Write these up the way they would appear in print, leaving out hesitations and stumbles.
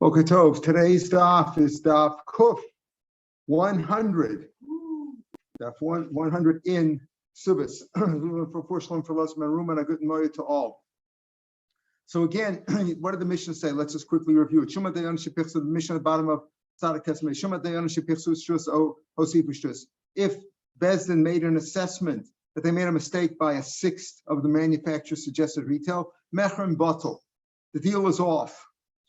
Well, Ketov, today's daf is daf Kuf 100. Daf 100 in Subis. For Shalom, for Los Marum, and a good morning to all. So again, what did the Mishnah say? Let's just quickly review it. Shuma Dayan Shepirsu, the Mishnah at the bottom of Tzadik Kesmei. Shuma Dayan Shepirsu Shus Hosif Shus. If Bezdin made an assessment that they made a mistake by a sixth of the manufacturer's suggested retail, Mechron Bottle, the deal is off.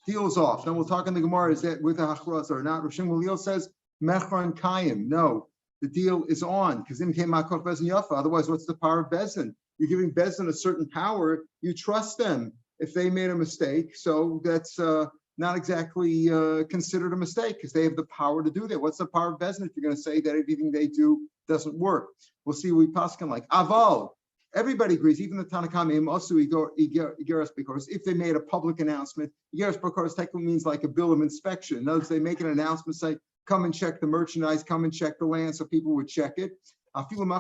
Deal is off. Now we'll talk in the Gemara, is that with a hachraz or not? Rav Shimon says, Mechron Kayim. No, the deal is on, because then came Makov Bezin Yafa. Otherwise, what's the power of Bezin? You're giving Bezin a certain power. You trust them if they made a mistake. So that's not exactly considered a mistake, because they have the power to do that. What's the power of Bezin if you're going to say that everything they do doesn't work? We'll see what we paskin like. Aval. Everybody agrees, even the Tanakhama, also Igeras, because if they made a public announcement, Igeras because technically means like a bill of inspection. In other words, they make an announcement, say, come and check the merchandise, come and check the land, so people would check it. Even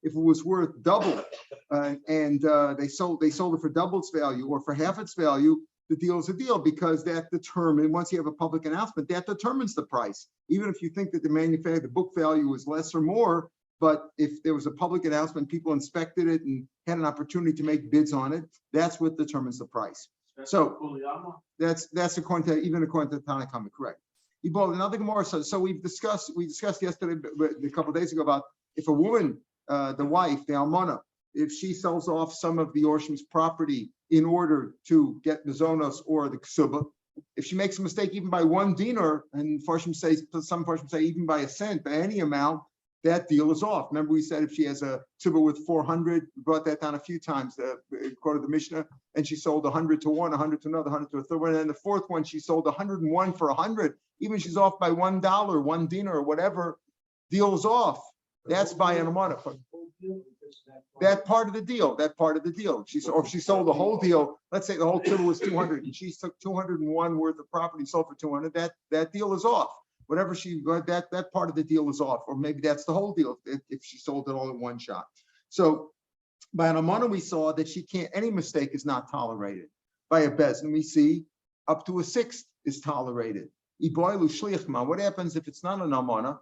if it was worth double, and they sold it for double its value or for half its value, the deal is a deal, because that determines, once you have a public announcement, that determines the price. Even if you think that the book value is less or more, but if there was a public announcement, people inspected it and had an opportunity to make bids on it, that's what determines the price. So that's according to Tanakhama, correct. Another Gemara says, so we discussed yesterday, a couple of days ago, about if a woman, the wife, the almana, if she sells off some of the Orshim's property in order to get Mizonos or the Ksuba, if she makes a mistake even by one dinar, and some Farshim say even by a cent, by any amount, that deal is off. Remember we said if she has a Ksuba with 400, we brought that down a few times, according to the Mishnah, and she sold 100 to one, 100 to another, 100 to a third one, and then the fourth one, she sold 101 for 100, even if she's off by $1, one dinar or whatever, deal is off. That's by an amana. That part of the deal. Or if she sold the whole deal, let's say the whole total was 200, and she took 201 worth of property, sold for 200. That deal is off. Whatever that part of the deal is off, or maybe that's the whole deal if she sold it all in one shot. So by an amana, we saw that any mistake is not tolerated. By a bezin, we see up to a sixth is tolerated. What happens if it's not an amana?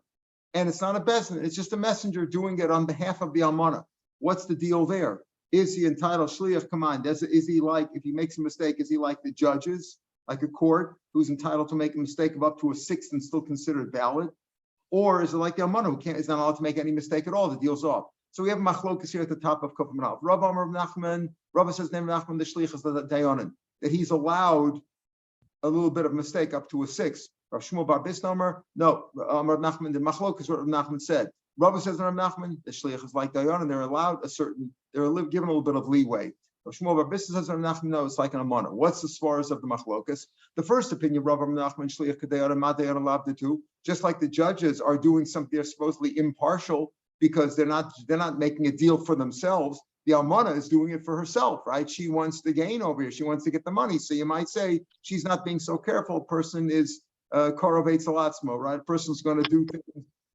And it's not a bezin, it's just a messenger doing it on behalf of the almana. What's the deal there? Is he entitled shliach command? Is he like, if he makes a mistake, is he like the judges, like a court, who's entitled to make a mistake of up to a sixth and still considered valid? Or is it like the almana, who is not allowed to make any mistake at all? The deal's off. So we have machlokas here at the top of Kuf Manal. Rabbi says, name Nachman, the shliach is the dayanan, that he's allowed a little bit of mistake up to a sixth. Rav Shmuel Bar Bisnomer, no, Rav Nachman, the Machlok is what Rav Nachman said. Rabbi says Rav Nachman, the shliach is like dayan, and they're allowed they're given a little bit of leeway. Rav Shmuel Bar Bisnomer says Rav Nachman, no, it's like an amana. What's the svaras of the Machlokas? The first opinion, Rav Nachman, shliach k'dayan, ma dayan allowed to, just like the judges are doing something, they're supposedly impartial because they're not making a deal for themselves. The almana is doing it for herself, right? She wants to gain over here. She wants to get the money. So you might say she's not being so careful. A person is Korovates alatzmo, right? A person's going to do things,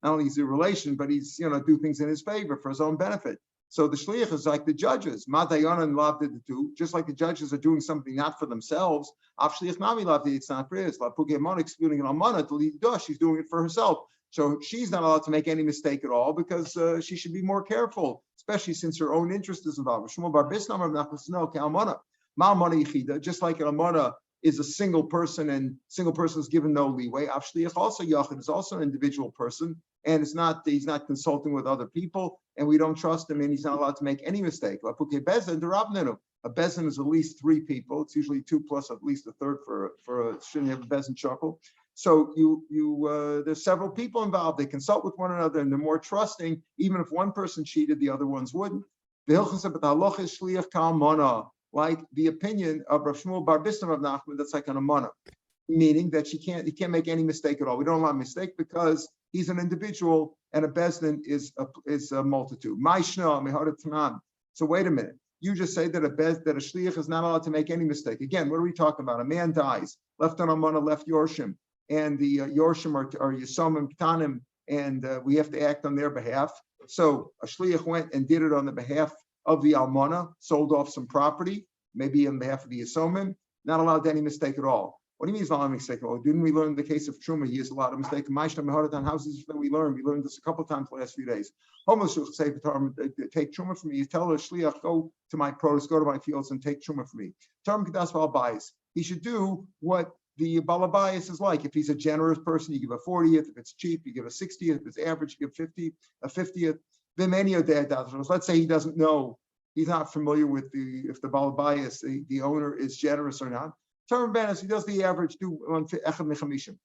not only is he a relation, but he's do things in his favor for his own benefit. So the shliach is like the judges. Madayon and Lav did the two, just like the judges are doing something not for themselves. Av shliach nami Lav did it's not for his. Lav pugemon excluding an almana to lead dush. She's doing it for herself. So she's not allowed to make any mistake at all, because she should be more careful, especially since her own interest is involved. Shmuel Bar Bisnomer of Nachman, almana, ma'almana yichida, just like an almana is a single person, and single person is given no leeway. Av shliach also yachid is also an individual person, and he's not consulting with other people, and we don't trust him, and he's not allowed to make any mistake. A bezin is at least three people. It's usually two plus at least a third for shouldn't have a bezin chuckle. So there's several people involved. They consult with one another, and they're more trusting. Even if one person cheated, the other ones wouldn't. Like the opinion of Rav Shmuel Bar Bisnomer of Nachman, that's like an amana, meaning that he can't make any mistake at all. We don't allow a mistake because he's an individual, and a bezdin is a multitude. So wait a minute. You just say that a shliach is not allowed to make any mistake. Again, what are we talking about? A man dies, left an amana, left yorshim, and the yorshim are yisomim ktanim, and we have to act on their behalf. So a shliach went and did it on the behalf of the almana, sold off some property. maybe on behalf of the Yisomim, not allowed any mistake at all. What do you mean he's not allowed a mistake at all? Didn't we learn the case of Truma? He is allowed a mistake. On houses that we learned this a couple of times the last few days. Homeless will say, take Truma from me. You tell a shliach, go to my produce, go to my fields and take Truma from me. He should do what the Balabayas is like. If he's a generous person, you give a 40th. If it's cheap, you give a 60th. If it's average, you give a 50th. Let's say he doesn't know, he's not familiar with if the Balabayas, the owner, is generous or not. Term Benes, he does the average, do one echad mechamishim.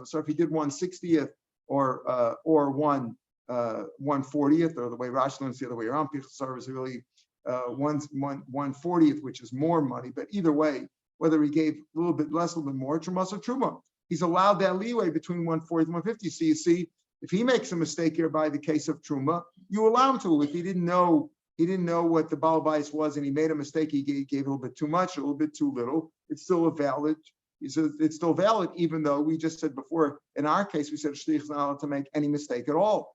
So if he did 1/60th or 1/40th, or the way Rashi learns the other way around, Pichasar is really 1/40th, which is more money. But either way, whether he gave a little bit less, a little bit more, Trumas or Truma, he's allowed that leeway between 1/40 and 1/50. So you see, if he makes a mistake here by the case of Truma, you allow him to. If he didn't know what the Baal Bais was, and he made a mistake, he gave a little bit too much, a little bit too little. It's still valid, even though we just said before, in our case, we said Shlich is not allowed to make any mistake at all.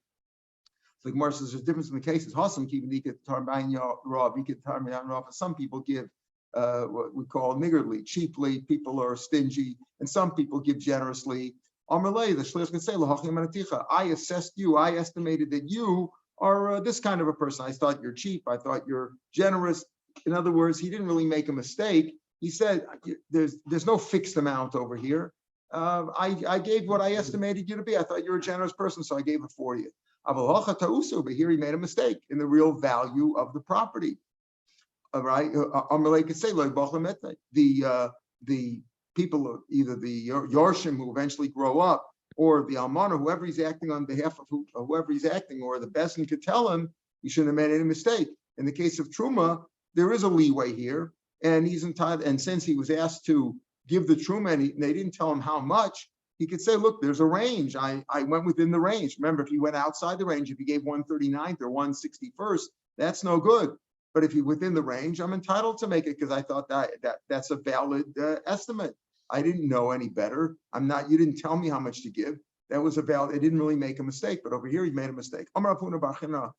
So like Gemara says, there's a difference in the cases. Some people give what we call niggardly, cheaply. People are stingy, and some people give generously. The Shlich can say, I assessed you, I estimated that you are this kind of a person. I thought you're cheap. I thought you're generous. In other words, he didn't really make a mistake. He said, there's no fixed amount over here. I gave what I estimated you to be. I thought you're a generous person, so I gave a 40th. But here he made a mistake in the real value of the property. All right. Could say, the people, either the Yorshim who eventually grow up, or the Almana, whoever he's acting on behalf of, whoever he's acting, or the Bezdin could tell him he shouldn't have made any mistake. In the case of Truma, there is a leeway here, and he's entitled. And since he was asked to give the Truma, and they didn't tell him how much, he could say, "Look, there's a range. I went within the range. Remember, if he went outside the range, if he gave 139th or 161st, that's no good. But if he's within the range, I'm entitled to make it because I thought that's a valid estimate. I didn't know any better. You didn't tell me how much to give. That was a valid, it didn't really make a mistake, but over here he made a mistake. Like the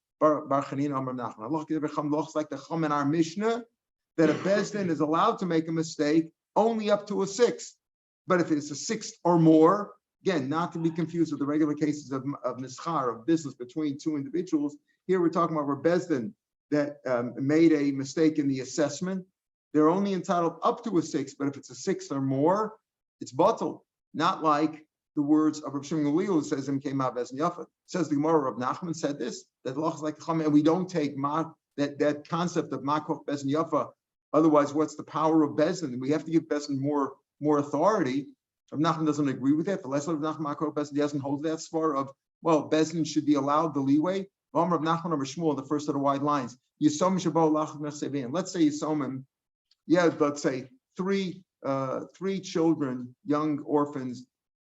Chum in our Mishnah, that a Bezdin is allowed to make a mistake only up to a 6th. But if it's a 6th or more, again, not to be confused with the regular cases of nischar, of business between two individuals. Here we're talking about a Bezdin that made a mistake in the assessment. They're only entitled up to a 6th, but if it's a 6th or more, it's batal. Not like the words of Rav Shimon who says "Im came out as Yafa." Says the Gemara, Rav Nachman said this, that Allah is like the Chum, and we don't take that concept of Makoch Bezin Yafa. Otherwise, what's the power of Bezin? We have to give Bezin more authority. Rav Nachman doesn't agree with that. The less of Rav Nachman Makoch Bezin doesn't hold that svar of, well, Bezin should be allowed the leeway. Rav Nachman or Shmuel, the first of the wide lines. Yisomim shabo lachad mersevim. Let's say Yisomim. Yeah, let's say three children, young orphans,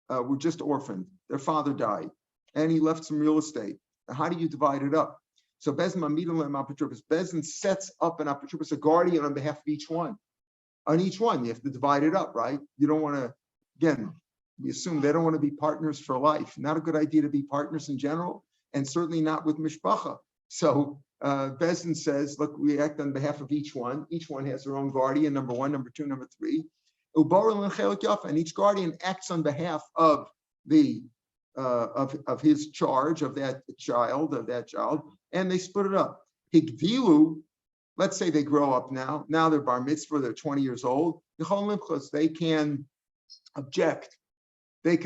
were just orphaned. Their father died, and he left some real estate. Now, how do you divide it up? So Bezdin sets up an apotropos, a guardian on behalf of each one. On each one, you have to divide it up, right? You don't want to, again, we assume they don't want to be partners for life. Not a good idea to be partners in general, and certainly not with mishpacha. So Bezdin says, look, we act on behalf of each one. Each one has their own guardian, number 1, number 2, number 3. And each guardian acts on behalf of the of his charge of that child, and they split it up. Higdilu, let's say they grow up now. Now they're bar mitzvah, they're 20 years old. They can object. And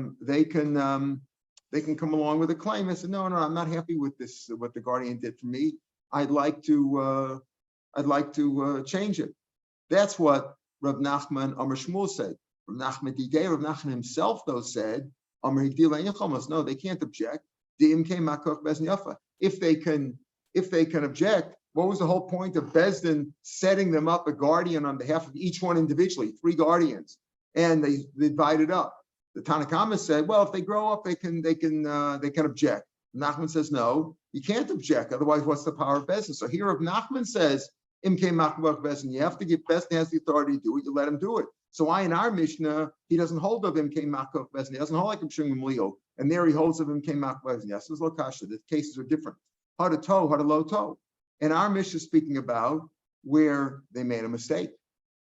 they can come along with a claim and say, no, I'm not happy with this, what the guardian did for me. I'd like to change it. That's what Rav Nachman Amar Shmuel said. Rav Nachman himself, though, said, no, they can't object. If they can object, what was the whole point of Bezdin setting them up a guardian on behalf of each one individually, 3 guardians, and they divided up? The Tanakama said, well, if they grow up, they can object. Nachman says, no, you can't object. Otherwise, what's the power of Bezdin? So here, if Nachman says, Imke Machbach Bezdin, you have to give Bezdin has the authority to do it, you let him do it. So why in our Mishnah, he doesn't hold of Imke Machbach Bezdin, he doesn't hold like Shimon Leo, and there he holds of Imke Machbach Bezdin. Yes, it's Lokasha, the cases are different. How to toe, how to low toe. And our Mishnah is speaking about where they made a mistake.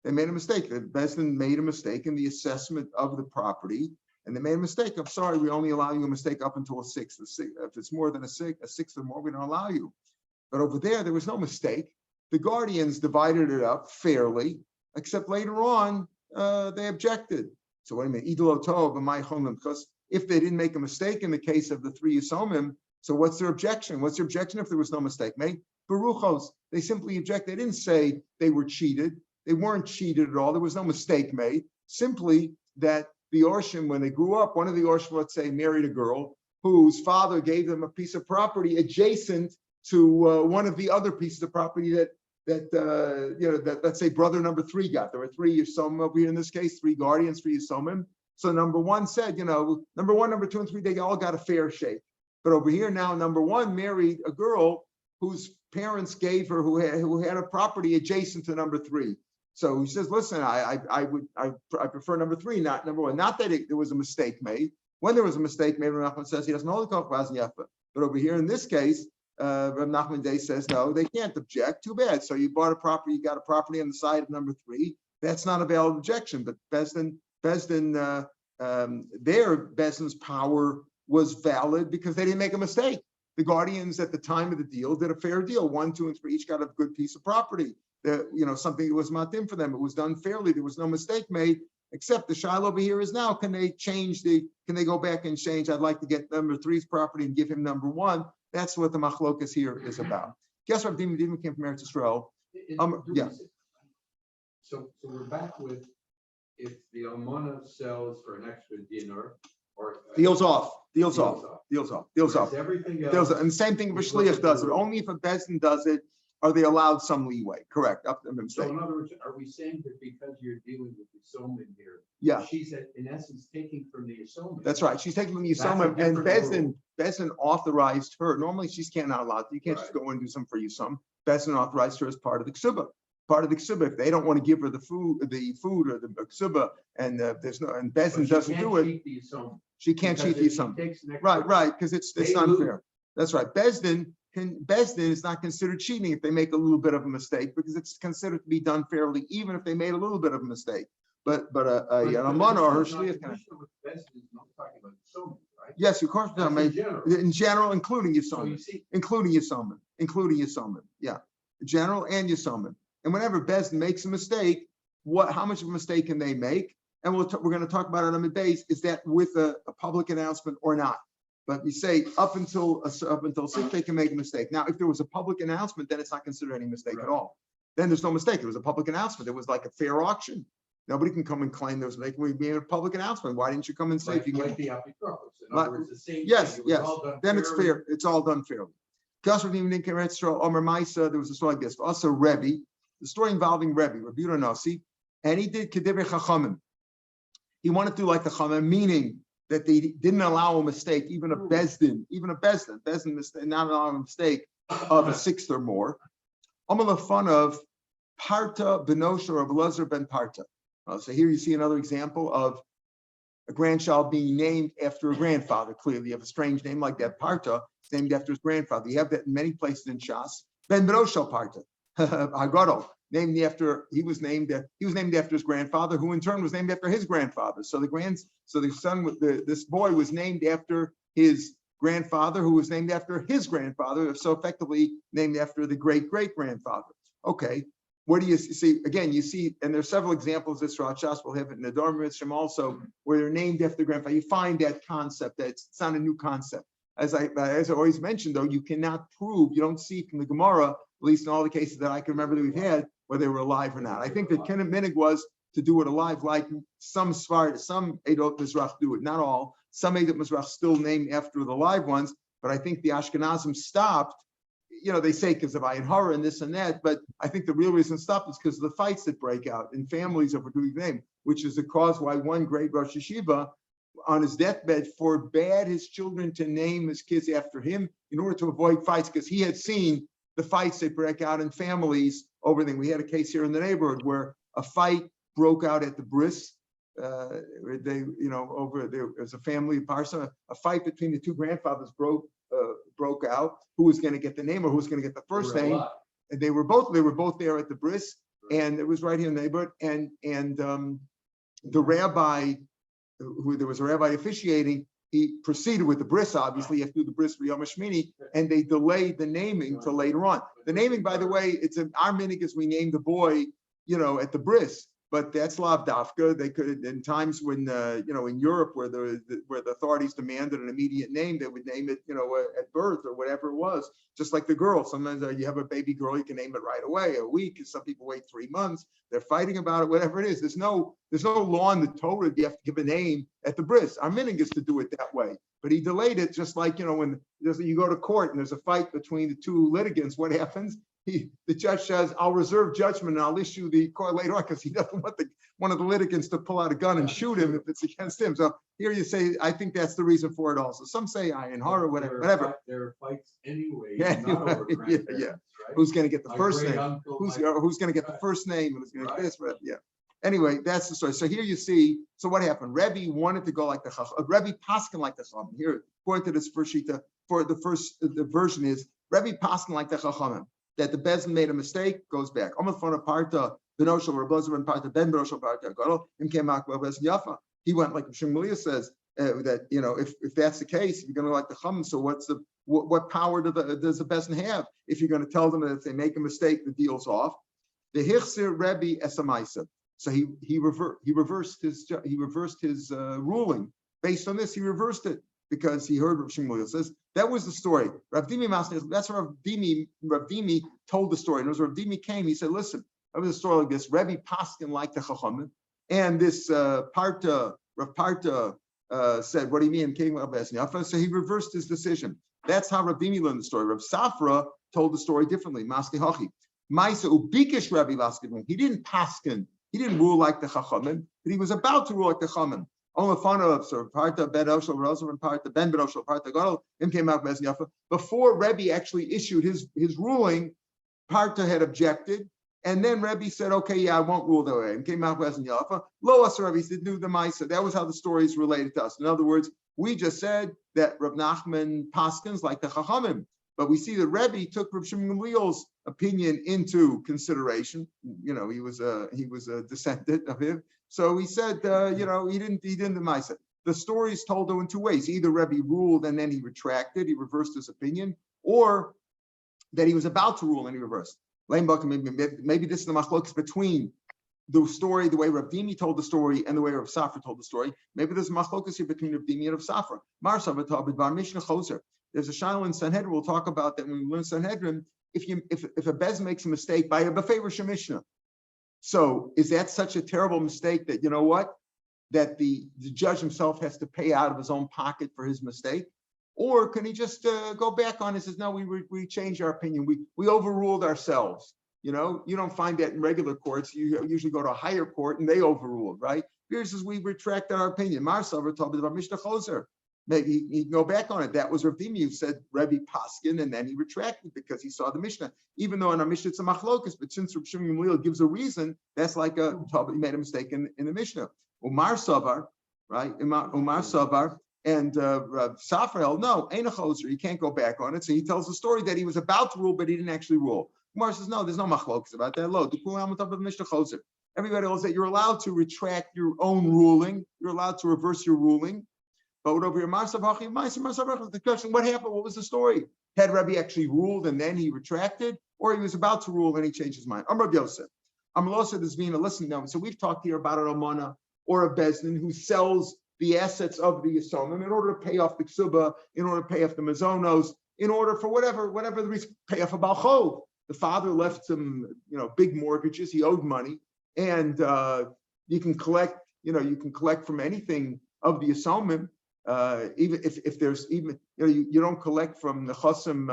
They made a mistake. The Beis Din made a mistake in the assessment of the property, and they made a mistake. I'm sorry, we only allow you a mistake up until a sixth. If it's more than a sixth or more, we don't allow you. But over there was no mistake. The guardians divided it up fairly, except later on, they objected. So wait a minute, Idolo Tov, because if they didn't make a mistake in the case of the three Yisomim, so what's their objection? What's their objection if there was no mistake made? Baruchos, they simply object. They didn't say they were cheated. They weren't cheated at all. There was no mistake made. Simply that the Orshim, when they grew up, one of the Orshim, let's say, married a girl whose father gave them a piece of property adjacent to one of the other pieces of property that let's say brother number three got. There were three Yisomim over here in this case, three guardians, three Yisomim. So number one said, number one, number two, and three, they all got a fair shake. But over here now, number one married a girl whose parents gave her, who had a property adjacent to number three. So he says, listen, I prefer number three, not number one. Not that there was a mistake made. When there was a mistake made, Rav Nachman says he doesn't hold the Koch Yafa. But over here in this case, Rav Nachman Day says, no, they can't object. Too bad. So you bought a property, you got a property on the side of number three. That's not a valid objection. But Beis Din, their Beis Din's power was valid because they didn't make a mistake. The guardians at the time of the deal did a fair deal. 1, 2, and 3 each got a good piece of property. Something that was matim for them. It was done fairly. There was no mistake made. Except the shiloh over here is now, can they go back and change? I'd like to get number three's property and give him number one. That's what the machlokas here is about. Guess what? Dapim came from Eretz Yisrael. Yeah. So we're back with if the almana sells for an extra dinar or deals off. Everything else, and the same thing if a shliach does it. Only if a Beis Din does it are they allowed some leeway. Correct. Up to them. So in other words, are we saying that because you're dealing with the Yisomim here, yeah, she's in essence taking from the Yisomim? That's right. She's taking from the Yisomim, and Beis Din authorized her. Normally, she's not allowed to. You can't just go and do something for Yisomim. Beis Din authorized her as part of the ksuba. Part of the ksuba. If they don't want to give her the food or the ksuba, and there's no, and Beis Din doesn't do it, she can't cheat the Yisomim. Right, because it's unfair. That's right. Beis Din is not considered cheating if they make a little bit of a mistake, because it's considered to be done fairly, even if they made a little bit of a mistake. But a almana or her shliach can. Yes, of course. In general, including Yisomim, including Yisomim. Yeah, general and Yisomim. And whenever Beis Din makes a mistake, how much of a mistake can they make? And we're going to talk about it on the base. Is that with a public announcement or not? But we say up until 6, they can make a mistake. Now, if there was a public announcement, then it's not considered any mistake at all. Then there's no mistake. There was a public announcement. It was like a fair auction. Nobody can come and claim there was a public announcment. Why didn't you come and say if you can? The words, the same yes. Then it's fairly. fair. It's all done fairly. There was a story like this. Also, Rebbe, the story involving Rebbe Yehuda Nasi, and he did Kedivre Chachamim. He wanted to do like the Chachamim, meaning that they didn't allow a mistake, even a Beis Din mistake, not allowing a mistake of a sixth or more. Amala fun of Parta Benosha or Elazar ben Parta. So here you see another example of a grandchild being named after a grandfather. Clearly, you have a strange name like that. Parta is named after his grandfather. You have that in many places in Shas. Ben Benosha Parta, Haggadol. He was named after his grandfather, who in turn was named after his grandfather. So this boy was named after his grandfather, who was named after his grandfather, so effectively named after the great-great-grandfather. Okay, what do you see? Again, you see, and there's several examples this Rav Shas will have it in the Dor Mitzvah also, where they're named after the grandfather. You find that concept, that it's not a new concept. As I always mentioned, though, you cannot prove, you don't see from the Gemara, at least in all the cases that I can remember that we've had, whether they were alive or not. I think the Kenan Minig was to do it alive, like some Eidot Mizrach do it, not all. Some Eidot Mizrach still named after the live ones, but I think the Ashkenazim stopped. They say because of Ayin Hara and this and that, but I think the real reason it stopped is because of the fights that break out in families over doing the name, which is the cause why one great Rosh Yeshiva on his deathbed forbade his children to name his kids after him in order to avoid fights, because he had seen the fights that break out in families over things. We had a case here in the neighborhood where a fight broke out at the bris. There was a family parson. A fight between the two grandfathers broke out, who was going to get the name or who was going to get the first There were a name. lot. And they were both there at the bris, and it was right here in the neighborhood. And the rabbi, there was a rabbi officiating. He proceeded with the bris, obviously, after the bris for Yom HaShmini, and they delayed the naming till later on. The naming, by the way, our minig is we named the boy, at the bris, but that's lav dafka. They could, in times when, in Europe where the authorities demanded an immediate name, they would name it, at birth or whatever it was. Just like the girl, sometimes you have a baby girl, you can name it right away, a week. Some people wait 3 months. They're fighting about it, whatever it is. There's no law in the Torah. You have to give a name at the bris. Our minig is to do it that way, but he delayed it. Just like when you go to court and there's a fight between the two litigants, what happens? The judge says, "I'll reserve judgment and I'll issue the court later on," because he doesn't want one of the litigants to pull out a gun and shoot him if it's against him. So here you say, I think that's the reason for it. Also, some say in horror, whatever. There are fights anyway. Yeah, not over grandparents, yeah. right? Who's going to get the My first great name? uncle, Who's my- going to get the Right. first name? And who's going to get Right. this? But yeah. Anyway, that's the story. So here you see. So what happened? Rebbe wanted to go like the Chacham. Rebbe Paskin like the Chacham. Here, according to this first sheet, the version is Rebbe Paskin like the Chachamim. That the Bezin made a mistake, goes back. Almost from a parta, Benoshel, Rebbe and parta, Ben Benoshel parta, Gadol, and came out Bezin Yafa. He went like Shmuel says that if that's the case, you're going to like the Chacham. So what power does the Bezin have if you're going to tell them that if they make a mistake, the deal's off? The Hichsir Rebbe Esamaisa. So he reversed his ruling based on this. He reversed it because he heard Rav Shmuel says that was the story. Rav Dimi that's what Rav Dimi told the story. And as Rav Dimi came, he said, "Listen, that was a story like this. Rebbe Paskin like the Chachamim, and this Rav Parta said, what do you mean? So he reversed his decision. That's how Rav Dimi learned the story. Rav Safra told the story differently. Maski Hachi. Maisa Ubikish Rebbe Laskin. He didn't paskin. He didn't rule like the Chachamim, but he was about to rule like the Chachamim. Before Rebbe actually issued his ruling, Parta had objected, and then Rebbe said, "Okay, yeah, I won't rule that way." And came out with Yafa. Lo Asar Rebbe said, "Do the Maisa." That was how the story is related to us. In other words, we just said that Rav Nachman paskins like the Chachamim. But we see that Rebbe took Rav Shmuel's opinion into consideration. He was a descendant of him, so he said, he didn't the Maisa. The story is told though in two ways: either Rebbe ruled and then he retracted, he reversed his opinion, or that he was about to rule and he reversed. Maybe this is the machlokes between the story, the way Rav Dimi told the story, and the way Rav Safra told the story. Maybe there's a machlokes here between Rav Dimi and Rav Safra. There's a shaila in Sanhedrin. We'll talk about that when we learn Sanhedrin. If a bez makes a mistake by a befavor Mishnah, so is that such a terrible mistake that that the judge himself has to pay out of his own pocket for his mistake, or can he just go back on and says, no, we changed our opinion, we overruled ourselves? You don't find that in regular courts. You usually go to a higher court and they overruled, right? Here says we retracted our opinion. Marsav told about Mishnah Choser. Maybe he can go back on it. That was Rav Dimi who said Rebbe Paskin, and then he retracted because he saw the Mishnah. Even though in our Mishnah it's a machlokas, but since Rav Shmuel gives a reason, that's like he made a mistake in the Mishnah. Umar Savar, right? Umar Savar and Rav Safra, no, ain't a choser. You can't go back on it. So he tells the story that he was about to rule, but he didn't actually rule. Umar says, no, there's no machlokas about that. Everybody knows that you're allowed to retract your own ruling. You're allowed to reverse your ruling. But over here, the question: what happened? What was the story? Had Rabbi actually ruled and then he retracted, or he was about to rule and he changed his mind? Rabbi Yosef. Yosef is being a listen now. So we've talked here about an almana or a bezdin who sells the assets of the yisomim in order to pay off the ksuba, in order to pay off the mazonos, in order for whatever the reason, pay off a balchov. The father left some, big mortgages. He owed money, and you can collect from anything of the yisomim. Even if there's even you don't collect from the chosim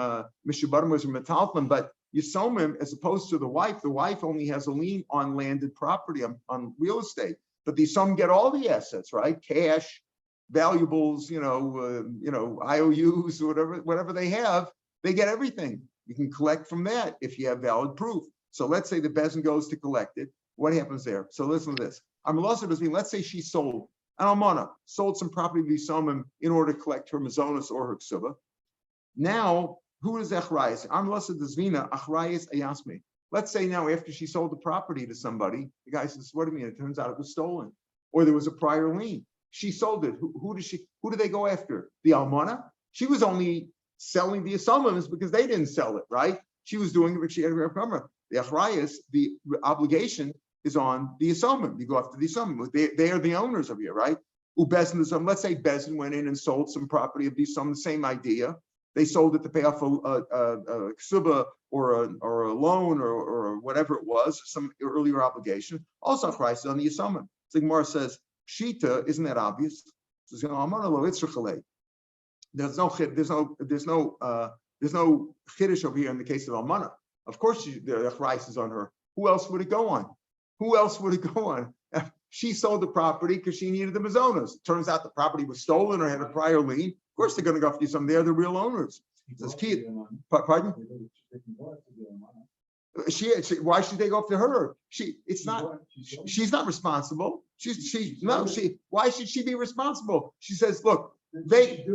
mishubarmos or metalton, but yisomim, as opposed to the wife only has a lien on landed property, on real estate. But the yisomim get all the assets, right? Cash, valuables, IOUs, whatever they have, they get everything. You can collect from that if you have valid proof. So let's say the bezin goes to collect it. What happens there? So listen to this. Let's say she sold. An almana sold some property to Yisomim in order to collect her mazonos or her ksuba. Now, who is Achrayas? Amlasa Dezvina, Achrayas Ayasmi. Let's say now after she sold the property to somebody, the guy says, what do you mean? It turns out it was stolen. Or there was a prior lien. She sold it. Who did they go after? The Almana? She was only selling the assumptions because they didn't sell it, right? She was doing it, but she had to remember the Achrayas, the obligation is on the assumption. You go after the assumption. They are the owners of you, right? Let's say Bezin went in and sold some property of these, the same idea. They sold it to pay off a ksuba or a loan or whatever it was, some earlier obligation. Also, Achrayas is on the assumption. So Gemara says, Shita, isn't that obvious? There's no chiddush over here in the case of Almana. Of course, the Achrayas is on her. Who else would it go on? Who else would it go on? She sold the property because she needed the mazonas. Turns out the property was stolen or had a prior lien. Of course, they're going to go after some. They're the real owners. Says, pardon? Why should they go after her? She's not responsible. Why should she be responsible? She says, look, she's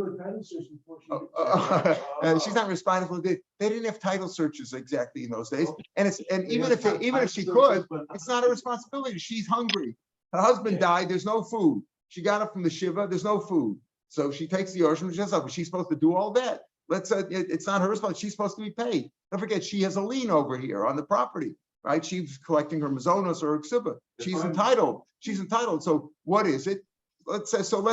not responsible. They didn't have title searches exactly in those days. And even if she could, it's not a responsibility. She's hungry. Her husband died. There's no food. She got it from the Shiva. There's no food. So she takes the ocean. She's supposed to do all that. It's not her responsibility. She's supposed to be paid. Don't forget, she has a lien over here on the property, right? She's collecting her mazonos or her ksuba. She's entitled. So what is it? Let's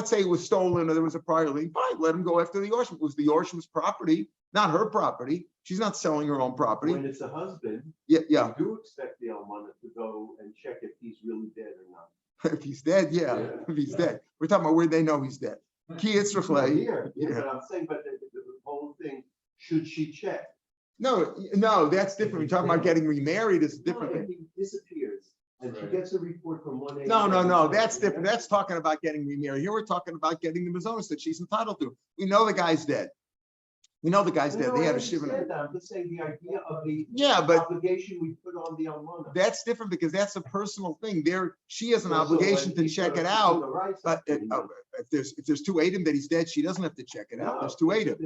say it was stolen or there was a prior lien. Fine, let him go after the Yorshim. It was the Yorshim's property, not her property. She's not selling her own property. When it's a husband, yeah. You do expect the almana to go and check if he's really dead or not. If he's dead, yeah. If he's dead. We're talking about where they know he's dead. Ki Yitzrachlei. Here, but I'm saying, but the whole thing, should she check? No, that's different. We're talking about getting remarried is different. No, he disappears and she gets a report from one agent. No, that's different. That's talking about getting remarried. Here we're talking about getting the mazonos that she's entitled to. We know the guy's dead. They had a shiva. I'm just saying the idea of the obligation we put on the almana. That's different because that's a personal thing. She has an obligation to check it out. But if there's two Adam that he's dead, she doesn't have to check it out. There's two Adam.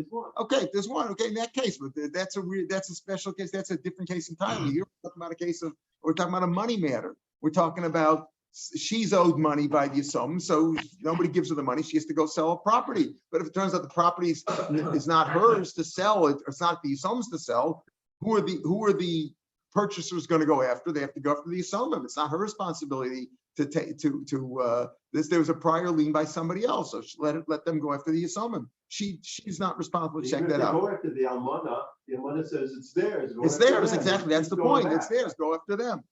Okay, there's one. Okay, in that case, but that's a special case. That's a different case entirely. Here we're talking about we're talking about a money matter. We're talking about she's owed money by the Yisum, so nobody gives her the money. She has to go sell a property. But if it turns out the property is not hers to sell, it's not the Yisum's to sell, who are the purchasers going to go after? They have to go after the Yisum. It's not her responsibility to take there was a prior lien by somebody else, so let them go after the Yisum. She's not responsible to check that out. Go after the almana says it's theirs. It's theirs, exactly. That's the point. It's theirs. Go after them.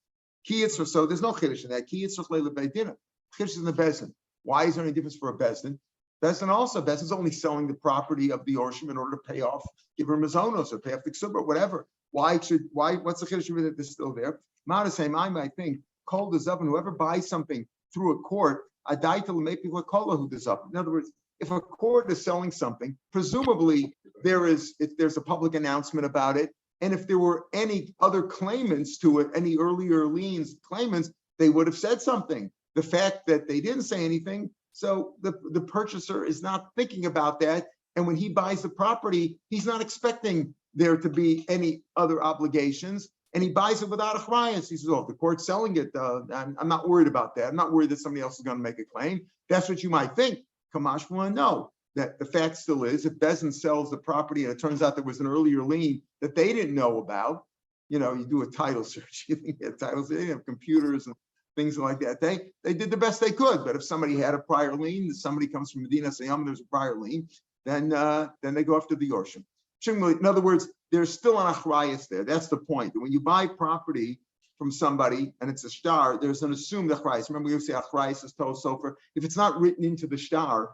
So there's no chiddush in that. Chiddush in the bezin. Why is there any difference for a bezin? Bezin's only selling the property of the Orshim in order to pay off, give her mazonos or pay off the ksuba, whatever. What's the chiddush with it? It's still there. I might think, call the zavan, whoever buys something through a court, who does up. In other words, if a court is selling something, presumably there's a public announcement about it. And if there were any other claimants to it, any earlier liens claimants, they would have said something. The fact that they didn't say anything, so the purchaser is not thinking about that. And when he buys the property, he's not expecting there to be any other obligations. And he buys it without a chrayas. He says, oh, the court's selling it. I'm not worried about that. I'm not worried that somebody else is going to make a claim. That's what you might think. Kamash will know that the fact still is, if Bezin sells the property and it turns out there was an earlier lien that they didn't know about, you do a title search. You think titles, they have computers and things like that. They did the best they could. But if somebody had a prior lien, somebody comes from Medina saying, there's a prior lien, then they go after the Yorshim. In other words, there's still an achrayas there. That's the point. When you buy property from somebody and it's a shtar, there's an assumed achrayas. Remember, we say achrayas is told sofer. If it's not written into the shtar,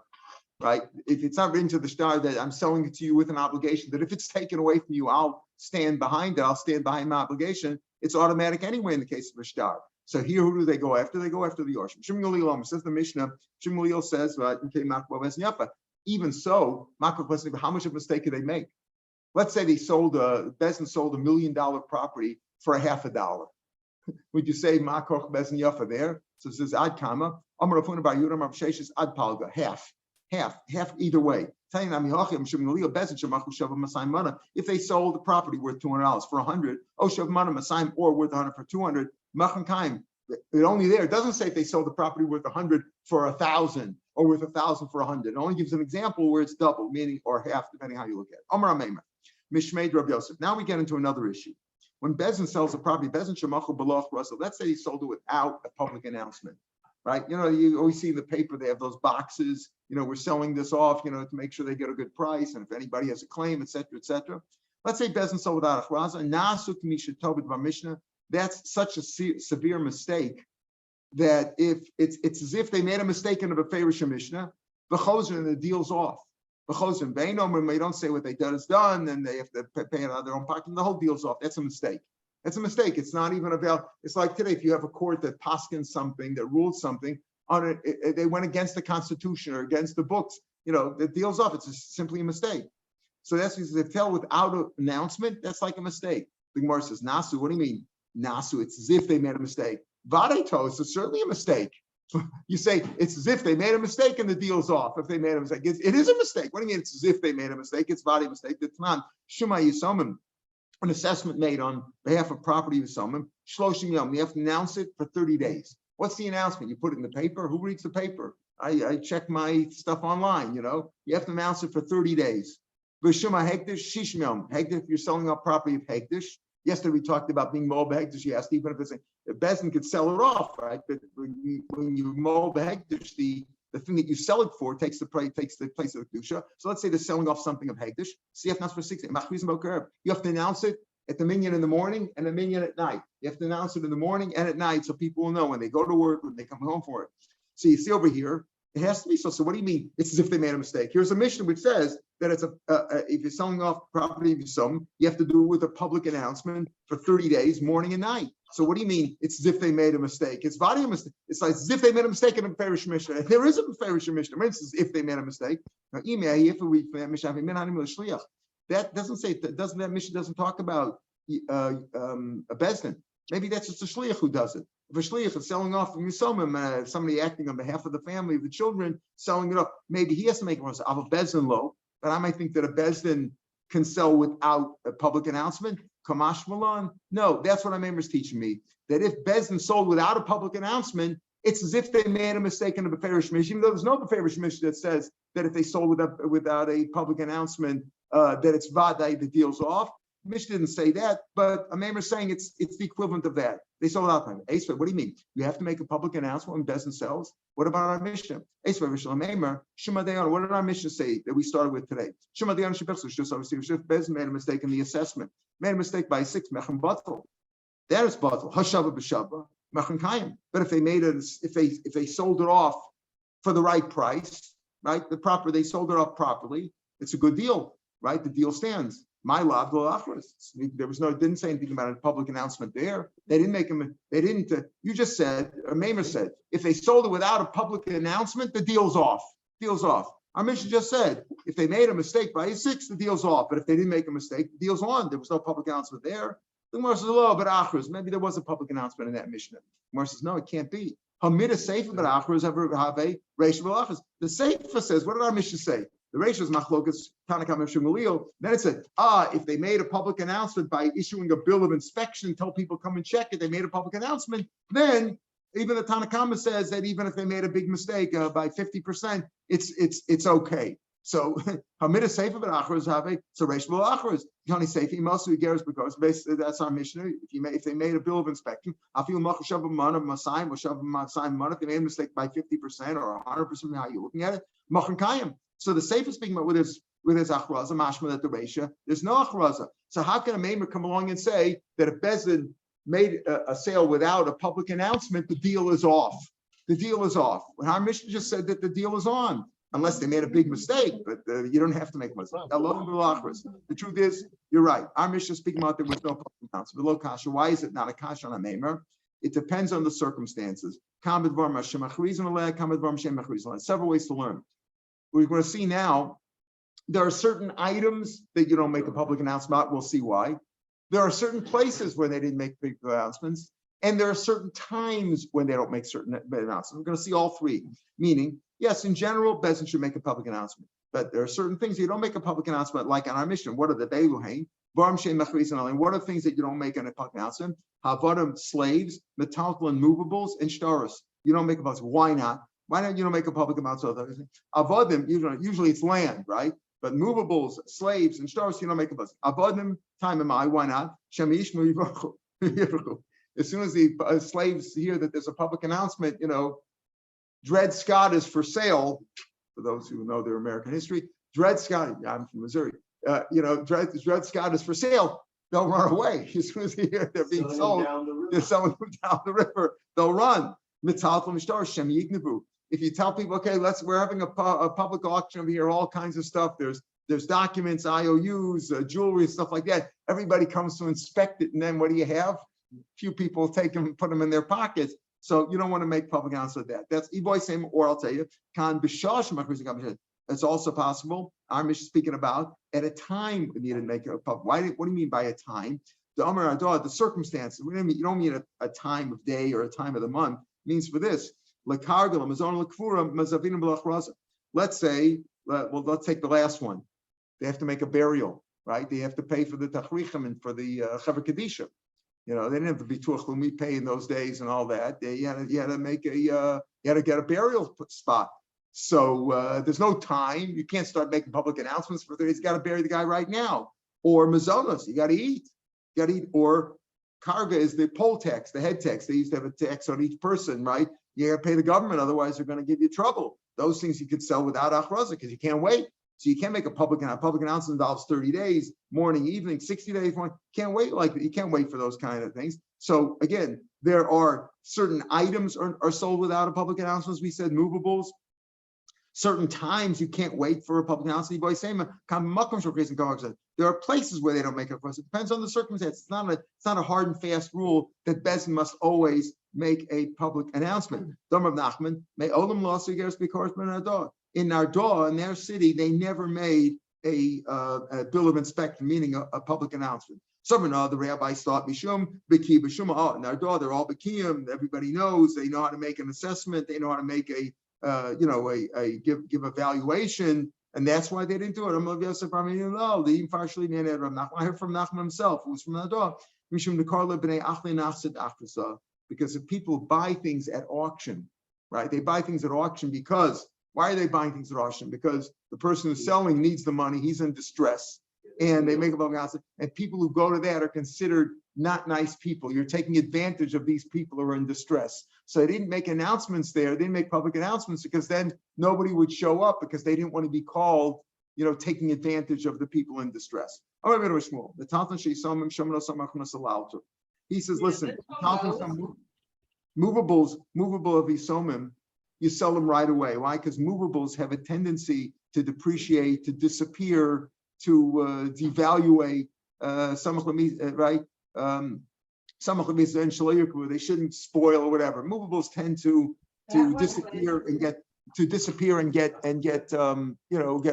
right? If it's not written to the shtar that I'm selling it to you with an obligation, that if it's taken away from you, I'll stand behind it. I'll stand behind my obligation. It's automatic anyway in the case of a shtar. So here, who do they go after? They go after the Yorshim. Shimon Gamliel says the Mishnah. Shimon Gamliel says, even so, how much of a mistake could they make? Let's say Bezin sold $1 million property for $50. Would you say Makoch Bezin Yafa there? So it says Ad Kama, Amar Rafuna Bar Yudam Rav Sheshes Ad Palga, half half either way. If they sold the property worth $200 for 100, or worth 100 for 200, it only there. It doesn't say if they sold the property worth 100 for 1,000 or worth 1,000 for 100. It only gives an example where it's double, meaning or half, depending how you look at it. Amar Meimer, Mishmeid Rabbi Yosef. Now we get into another issue. When Bezin sells a property, Bezin Shemachu Baloch Russell. Let's say he sold it without a public announcement, right? You always see in the paper they have those boxes. We're selling this off, to make sure they get a good price, and if anybody has a claim, et cetera, et cetera. Let's say Bezin sold without a chraza. Nasu K'misha Tobit B'Mishnah. That's such a severe mistake that if it's as if they made a mistake in the Beferish Mishnah, and the deal's off. When they don't say what they done is done, then they have to pay it out of their own pocket. The whole deal's off. That's a mistake. That's a mistake. It's not even about. It's like today, if you have a court that paskins something, that ruled something on it, they went against the Constitution or against the books. The deal's off. It's just simply a mistake. So that's because they tell without an announcement. That's like a mistake. The Gemara says, Nasu. What do you mean? Nasu, it's as if they made a mistake. Vadetos is certainly a mistake. You say it's as if they made a mistake and the deal's off. If they made a mistake, it is a mistake. What do you mean? It's as if they made a mistake. It's Vade mistake. It's not Shema Yisomim. An assessment made on behalf of property Yisomim. Shloshim Yom. You have to announce it for 30 days. What's the announcement? You put it in the paper. Who reads the paper? I check my stuff online. You have to announce it for 30 days. V'shema Hektish Shishim Yom. Hektish, if you're selling off property of Hektish. Yesterday we talked about being mob hektish. Yes, even if it's a Bezin could sell it off, right? But when you mob hektish, the thing that you sell it for takes the place of the kedusha. So let's say they're selling off something of hektish. CF not for 60. You have to announce it at the minyan in the morning and the minyan at night. You have to announce it in the morning and at night so people will know when they go to work, when they come home for it. So you see over here, it has to be so. So what do you mean? It's as if they made a mistake. Here's a Mishnah which says that it's if you're selling off property of some, you have to do it with a public announcement for 30 days, morning and night. So what do you mean? It's as if they made a mistake. It's a mistake. It's like as if they made a mistake in a Beferish Mishnah. There is a Beferish Mishnah. It's as if they made a mistake. Now, that doesn't say that Mishnah doesn't talk about a bezdin. Maybe that's just a shliach who does it. If a shliach is selling off from Yisomim, somebody acting on behalf of the family, of the children, selling it off, maybe he has to make a bezdin low. But I might think that a bezdin can sell without a public announcement. Kamash Malon. No, that's what our member is teaching me. That if bezdin sold without a public announcement, it's as if they made a mistake in the Beferish Mishnah. Even though there's no Beferish Mishnah that says that if they sold without a public announcement, that it's vadai, the deal's off. Mishnah didn't say that, but a member is saying it's the equivalent of that. They sold out time. What do you mean? You have to make a public announcement when Bezin sells? What about our Mishnah? What did our Mishnah say that we started with today? Bezin made a mistake in the assessment. Made a mistake by 6 mechem batel. That is batel. Hashava b'shava mechem kayim. But if they sold it off for the right price, right? They sold it off properly. It's a good deal, right? The deal stands. My lav didn't say anything about a public announcement there. They didn't make them. They didn't. You just said, or Maimer said, if they sold it without a public announcement, the deal's off. Deal's off. Our mission just said, if they made a mistake by 6, the deal's off. But if they didn't make a mistake, the deal's on. There was no public announcement there. The Gemara says, oh, but achros, maybe there was a public announcement in that Mishnah. The Gemara says, no, it can't be. Hamida Seifa, but achros have a reish v'lachos. The Seifa says, what did our Mishnah say? The ratio is machlokas Tanakam and Shemuel. Then it said, if they made a public announcement by issuing a bill of inspection, tell people come and check it, they made a public announcement, then even the Tanakama says that even if they made a big mistake by 50%, it's okay. So Hamida Sefer Achros have a Reishbul Achros. Yoni Sefer Masu Geras because basically that's our Mishnah. If they made a bill of inspection, I feel Machashav Mana Masayim or Shav Masayim Mana, if they made a mistake by 50% or 100%, how you're looking at it, Machan Kayim. So the Sefer speaking about with his achraza, mashma that the ratio, there's no achraza. So how can a maimer come along and say that if Bezin made a sale without a public announcement, the deal is off? The deal is off. When our Mishnah just said that the deal is on, unless they made a big mistake, but you don't have to make a mistake. The truth is, you're right. Our Mishnah speaking about there was no public announcement. Below kasha, why is it not a kasha on a maimer? It depends on the circumstances. Several ways to learn. We're going to see now, there are certain items that you don't make a public announcement about. We'll see why. There are certain places where they didn't make big announcements. And there are certain times when they don't make certain announcements. We're going to see all three, meaning, yes, in general, Bezin should make a public announcement. But there are certain things you don't make a public announcement, like on our mission. What are the Beiluhain? What are things that you don't make in a public announcement? Havadim, slaves, metaltal and movables, and shtaros. You don't make a public. Why not? Why don't you don't make a public announcement? Avadim, usually it's land, right? But movables, slaves, and shtaros, you don't make a public. Avadim, time am I? Why not? As soon as the slaves hear that there's a public announcement, Dred Scott is for sale. For those who know their American history, Dred Scott, I'm from Missouri, Dred Scott is for sale, they'll run away. As soon as they hear they're being sold, they're selling them down the river, they'll run. If you tell people, okay, we're having a public auction over here, all kinds of stuff, there's documents, IOUs, jewelry, stuff like that. Everybody comes to inspect it, and then what do you have? Few people take them and put them in their pockets. So you don't want to make public announcement of that. That's Iboy same, or I'll tell you, it's also possible. Our mission speaking about at a time when you didn't make a public. What do you mean by a time? The circumstances. You don't mean a time of day or a time of the month. It means for this. Let's say, let's take the last one. They have to make a burial, right? They have to pay for the tachrichim and for the chaver kedisha. They didn't have to be Bituach Leumi pay in those days and all that. You had to get a burial spot. So there's no time. You can't start making public announcements for 30 days. You got to bury the guy right now. Or mazonos, you got to eat. Or karga is the poll tax, the head tax. They used to have a tax on each person, right? You got to pay the government, otherwise they're going to give you trouble. Those things you could sell without achraza because you can't wait. So you can't make a public announcement involves 30 days, morning, evening, 60 days, morning. You can't wait for those kind of things. So again, there are certain items are sold without a public announcement. As we said, movables. Certain times you can't wait for a public announcement. There are places where they don't make a fuss. It depends on the circumstance. It's not a hard and fast rule that Bezin must always make a public announcement. In Nardor, in their city, they never made a bill of inspection, meaning a public announcement. Some of the rabbis thought bishum, biki bishum. In Nardor, they're all bikiyim. Everybody knows. They know how to make an assessment. They know how to make give evaluation, and that's why they didn't do it. I heard from Nachman himself, who was from Nardor, because if people buy things at auction, right? They buy things at auction because. Why are they buying things at auction? Because the person who's selling needs the money, he's in distress, and they make a public announcement. And people who go to that are considered not nice people. You're taking advantage of these people who are in distress. So they didn't make announcements there. They didn't make public announcements because then nobody would show up because they didn't want to be called, taking advantage of the people in distress. He says, listen, movable of Isomim, you sell them right away. Why? Because movables have a tendency to depreciate, to disappear, to devaluate. Right? They shouldn't spoil or whatever. Movables tend to disappear and get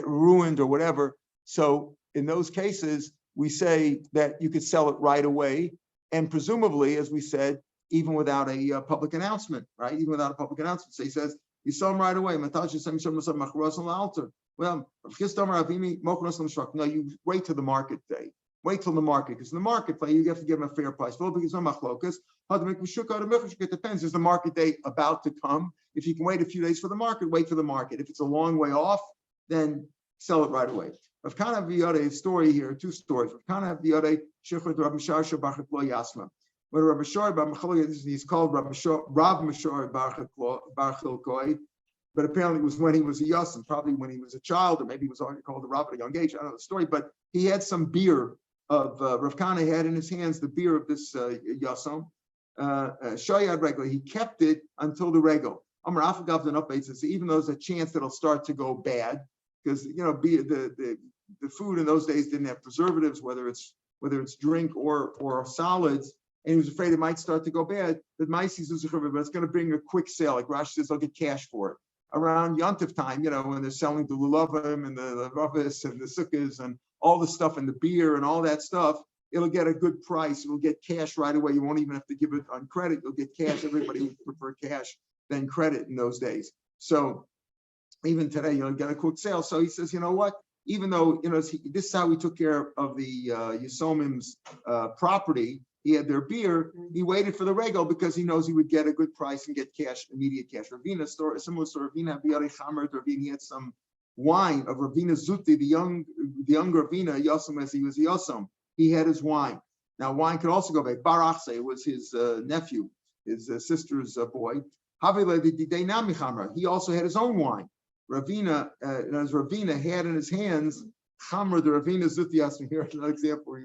ruined or whatever. So in those cases, we say that you could sell it right away, and presumably, as we said, even without a public announcement, right? Even without a public announcement. So he says, you sell them right away. Well, no, you wait till the market day. Wait till the market, because in the marketplace, you have to give them a fair price. It depends. Is the market day about to come? If you can wait a few days for the market, wait for the market. If it's a long way off, then sell it right away. Rav Kana V'Yadei, story here, two stories. Rav Kana V'Yadei, Shechot Rav Meir Shapiro. When Rav Meir, he's called Rav Meir Bar Chilkoi, but apparently it was when he was a Yassim, probably when he was a child, or maybe he was already called a Rav at a young age. I don't know the story, but he had some beer of Rav Kana had in his hands the beer of this Yassim. Shayad regular, he kept it until the regal. Amar Afagav the Nupbates says even though there's a chance that it'll start to go bad, because the food in those days didn't have preservatives, whether it's drink or solids. And he was afraid it might start to go bad, but but it's going to bring a quick sale. Like Rashi says, I'll get cash for it. Around Yontif time, when they're selling the lulavim and the ravis and the sukkahs and all the stuff and the beer and all that stuff, it'll get a good price. It'll get cash right away. You won't even have to give it on credit. You'll get cash. Everybody would prefer cash than credit in those days. So even today, you'll get a quick sale. So he says, you know what? Even though, this is how we took care of the Yisomim's property. He had their beer. He waited for the regal because he knows he would get a good price and get cash, immediate cash. Ravina store, similar story. Ravina he had some wine of Ravina Zuti, the young Ravina Yosem as he was Yosem. He had his wine. Now wine could also go back. Barachse, it was his nephew, his sister's boy. He also had his own wine. Ravina, as Ravina had in his hands, Chamr, the Ravina Zutiyas, here another example where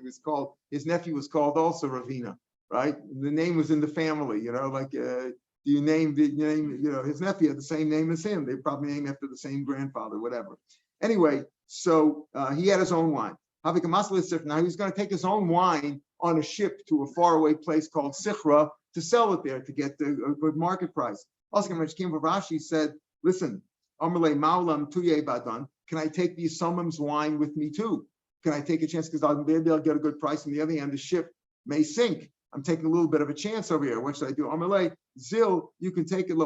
his nephew was called also Ravina, right? The name was in the family, you name his nephew had the same name as him. They probably named after the same grandfather, whatever. Anyway, so he had his own wine. Now he was going to take his own wine on a ship to a faraway place called Sichra to sell it there to get a good market price. Also, when came from Rashi, said, listen, can I take the Yisomim's wine with me too? Can I take a chance? Because maybe I'll get a good price. On the other hand, the ship may sink. I'm taking a little bit of a chance over here. What should I do? Amalei, Zil, you can take it.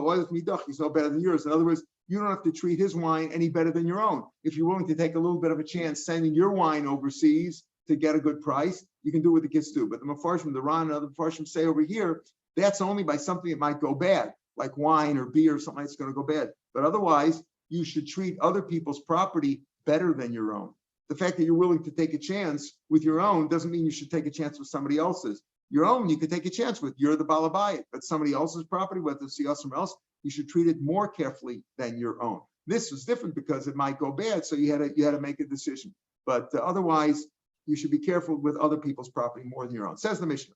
He's no better than yours. In other words, you don't have to treat his wine any better than your own. If you're willing to take a little bit of a chance sending your wine overseas to get a good price, you can do what the kids do. But the Mefarshim, the Ran, and other Mefarshim say over here, that's only by something that might go bad, like wine or beer or something that's going to go bad. But otherwise, you should treat other people's property better than your own. The fact that you're willing to take a chance with your own doesn't mean you should take a chance with somebody else's. Your own, you could take a chance with. You're the balabayit, but somebody else's property, whether it's somewhere else, you should treat it more carefully than your own. This was different because it might go bad, so you had to make a decision. But otherwise, you should be careful with other people's property more than your own. Says the Mishnah.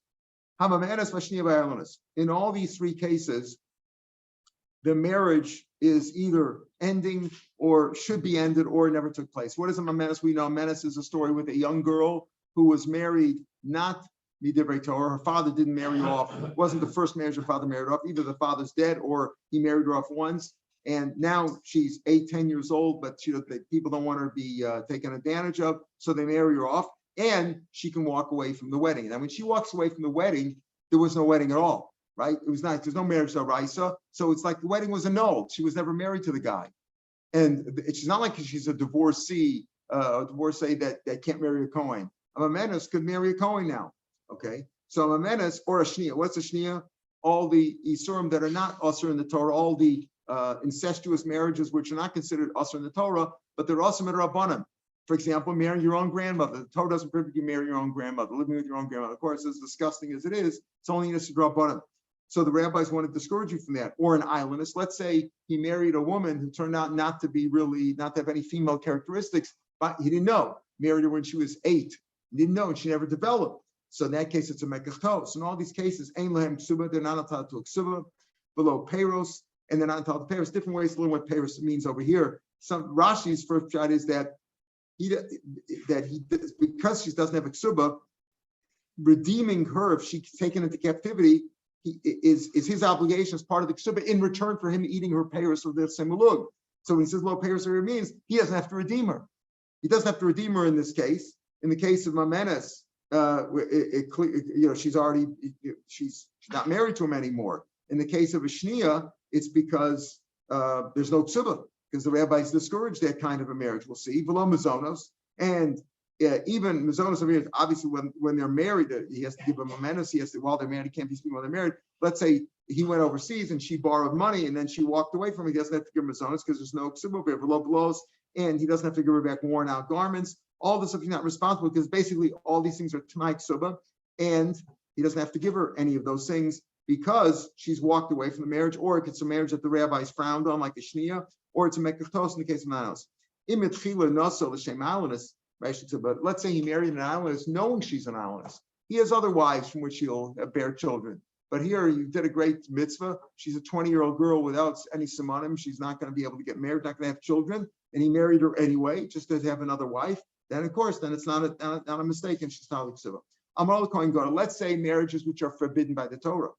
In all these three cases, the marriage is either ending or should be ended or never took place. What is a menace? We know menace is a story with a young girl who was married, not midivrei Torah. Her father didn't marry her off. It wasn't the first marriage her father married her off. Either the father's dead or he married her off once. And now she's 8-10 years old, but people don't want her to be taken advantage of. So they marry her off and she can walk away from the wedding. And when she walks away from the wedding, there was no wedding at all. Right? It was not, there's no marriage to Raisa. So it's like the wedding was annulled. She was never married to the guy. And it's not like she's a divorcee that can't marry a Kohen. A menace could marry a Kohen now. Okay. So a menace or a shnia. What's a shnia? All the isurim that are not usher in the Torah, all the incestuous marriages which are not considered usher in the Torah, but they're usher in Rabbanim. For example, marrying your own grandmother. The Torah doesn't prohibit you marry your own grandmother, living with your own grandmother. Of course, as disgusting as it is, it's only in Rabbanim. So the rabbis want to discourage you from that. Or an islandist. Let's say he married a woman who turned out not to have any female characteristics, but he didn't know. Married her when she was 8. He didn't know, and she never developed. So in that case, it's a mekachtos. So in all these cases, ein lehem ksuba, they're not entitled to a ksuba, below peiros, and they're not entitled to peiros. Different ways to learn what peiros means over here. Some Rashi's first shot is that because she doesn't have a ksuba, redeeming her if she's taken into captivity is his obligation as part of the ksuba in return for him eating her peiros of the semulug. So when he says lo peiros, it means he doesn't have to redeem her. He doesn't have to redeem her in this case. In the case of Mamenes, she's not married to him anymore. In the case of a shnia, it's because there's no ksuba, because the rabbis discourage that kind of a marriage. We'll see. V'lo mazonos, and even mazonos over here, obviously when they're married, he has to give them mamenos. He has to, while they're married, he can't be speaking while they're married. Let's say he went overseas and she borrowed money and then she walked away from him. He doesn't have to give mazonos because there's no ksuba over here. V'lo blos, and he doesn't have to give her back worn out garments. All this stuff he's not responsible because basically all these things are t'nai ksuba, and he doesn't have to give her any of those things because she's walked away from the marriage, or it's a marriage that the rabbis frowned on, like a shnia, or it's a mekachtos in the case of manos. But let's say he married an islandess knowing she's an islandess. He has other wives from which he'll bear children. But here you did a great mitzvah. She's a 20-year-old girl without any simonim. She's not going to be able to get married, not going to have children. And he married her anyway, just to have another wife. Then, of course, it's not a mistake, and she's not ksiva. Amar Kohen Gadol. Let's say marriages which are forbidden by the Torah.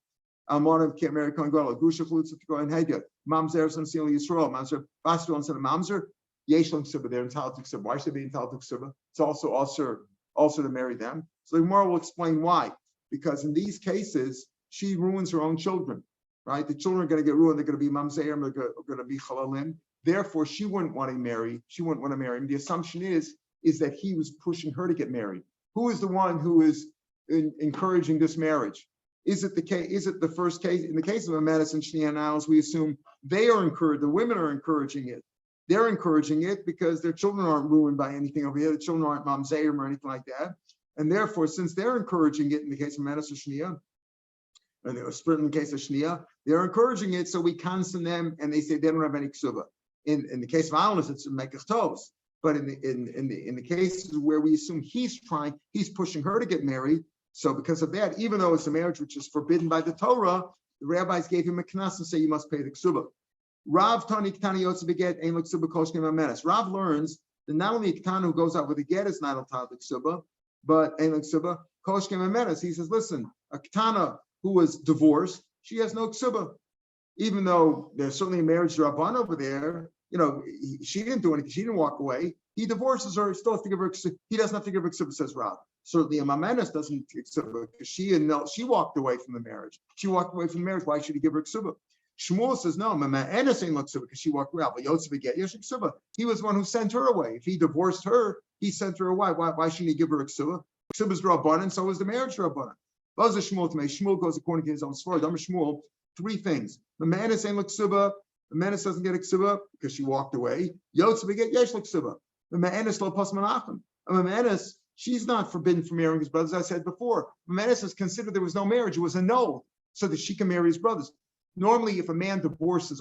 Amar can't marry Kohen Gadol. Gusha chalutza to Kohen Hedyot. Mamzer some seal Yisrael. Mamzer Basra instead of Mamzer. Yeshlam ksiva. They're entitled to ksiva. Why should they be entitled to ksiva? It's also also to marry them. So the Gemara will explain why. Because in these cases, she ruins her own children, right? The children are going to get ruined. They're going to be mamzerim. They're going to be chalalim. Therefore, she wouldn't want to marry. She wouldn't want to marry him. The assumption is that he was pushing her to get married. Who is the one who is encouraging this marriage? Is it the case? Is it the first case? In the case of a medicine Shnia and annals, we assume they are encouraged. The women are encouraging it. They're encouraging it because their children aren't ruined by anything over here. The children aren't mamzerim or anything like that. And therefore, since they're encouraging it in the case of medicine Shnia, and they were split in the case of Shnia, they're encouraging it. So we cancel them, and they say they don't have any ksuba. In the case of annals, it's mekach tos. But in the cases where we assume he's pushing her to get married. So because of that, even though it's a marriage which is forbidden by the Torah, the rabbis gave him a knas and say you must pay the ksuba. Rav Tani Ktani Yotze Beget Ein L'Ksuba Koshkem Amenes. Rav learns that not only a Ktana who goes out with a get is not entitled to ksuba, but Ein L'Ksuba Koshkem Amenes. He says, listen, a Ktana who was divorced, she has no ksuba. Even though there's certainly a marriage to Rabban over there, she didn't do anything. She didn't walk away. He divorces her. Still has to give her. He doesn't have to give her ksuba, says Rav. Certainly, a mamenes doesn't ksuba because she walked away from the marriage. She walked away from the marriage. Why should he give her ksuba? Shmuel says no. Mamenes ain't ksuba because she walked away. But Yotze get yesh ksuba. He was the one who sent her away. If he divorced her, he sent her away. Why shouldn't he give her a ksuba? Ksuba's rabbanan, so is the marriage rabbanan. Shmuel to me. Shmuel goes according to his own story. Shmuel, three things. Mamenes ain't ksuba. The menace doesn't get a ksuba because she walked away. Yotze get yesh ksuba. The menace lo pas manachim. A menace, she's not forbidden from marrying his brothers. As I said before, menace is considered there was no marriage; it was a no, so that she can marry his brothers. Normally, if a man divorces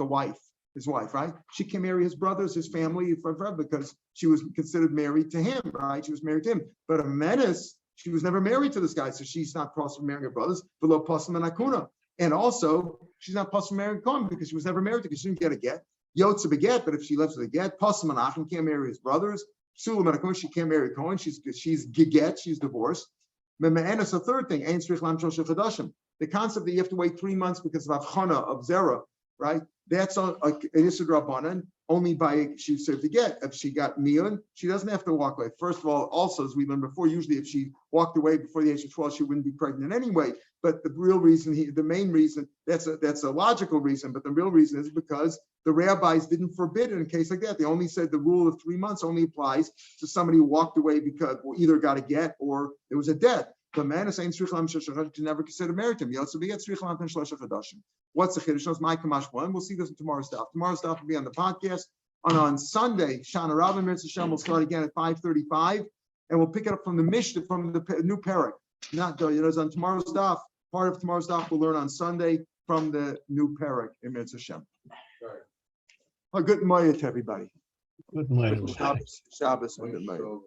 his wife, right, she can marry his brothers, his family, forever because she was considered married to him, right? She was married to him. But a menace, she was never married to this guy, so she's not possible marrying her brothers. Below pas manakuna. And also, she's not possible marrying Cohen because she was never married because she didn't get a get. Yotze beget, but if she lives with a get, possible manachim can't marry his brothers. Sulam and she can't marry Cohen. She's giget, she's divorced. And it's a third thing. The concept that you have to wait 3 months because of avchana of zera, right? That's an issur drabanan. Only by she said to get. If she got miyun, she doesn't have to walk away. First of all, also as we learned before, usually if she walked away before the age of 12, she wouldn't be pregnant anyway. But the real reason, the main reason, that's a logical reason. But the real reason is because the rabbis didn't forbid it in a case like that. They only said the rule of 3 months only applies to somebody who walked away because either got a get or there was a debt. The man is saying to never consider married to him. What's the chiddush? Knows my kamash one. We'll see this in tomorrow's daf. Tomorrow's daf will be on the podcast. And on Sunday, Shana Rav Meir Shapiro will start again at 5:35, and we'll pick it up from the Mishnah from the new parak. Not on tomorrow's daf. Part of tomorrow's daf we'll learn on Sunday from the new parak in Mitzvah Shem. A good Maya to everybody. Good morning. Shabbos and good Maya.